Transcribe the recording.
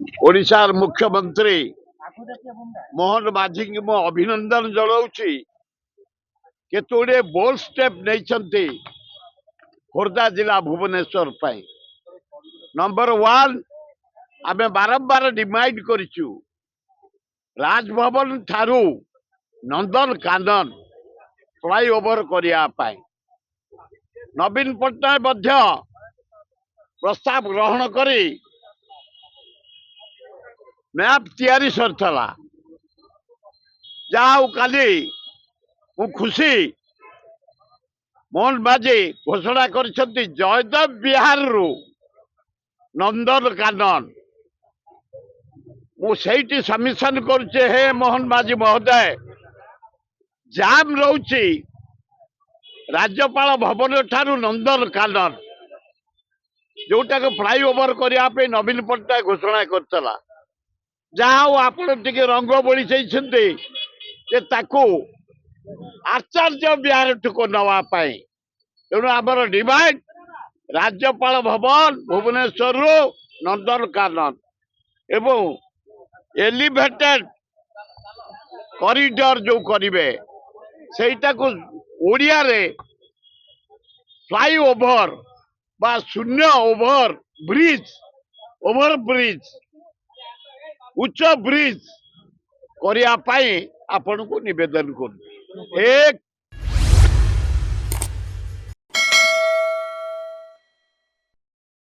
ओडिशार मुख्यमंत्री मोहन माझी मु अभिनंदन जनाऊँगी केतोड़े बोल्ड स्टेप नहीं खोर्धा जिला भुवनेश्वर नंबर वन आमे बारंबार डिमांड करिचु राजभवन ठारू नंदन कानन फ्लाईओवर करिया पाए नवीन पट्टनायक मध्य प्रस्ताव ग्रहण करी मैप तैयारी सरथला जाऊ काली मु खुशी मोहन माझी घोषणा करिसंती जयदेव बिहार रु नंदन कानन मु सेठी सबमिशन करुचे हे मोहन माझी महोदय जाम रोची राज्यपाल भवन ठारू नंदन कानन जोटा को फ्लाईओवर करने नवीन पट्टनायक घोषणा करतला जाओ आपण टिके रंग बोली आचार्य बिहार ठुको नवा तेणु आमर डिमांड राज्यपाल भवन भुवनेश्वर नंदन कानन एवं एलिवेटेड कॉरिडोर जो करेंगे सेटा को ओडिया रे फ्लाईओवर बा शून्य ओवर ब्रिज उच्च ब्रिज करने आपण को निवेदन कर एक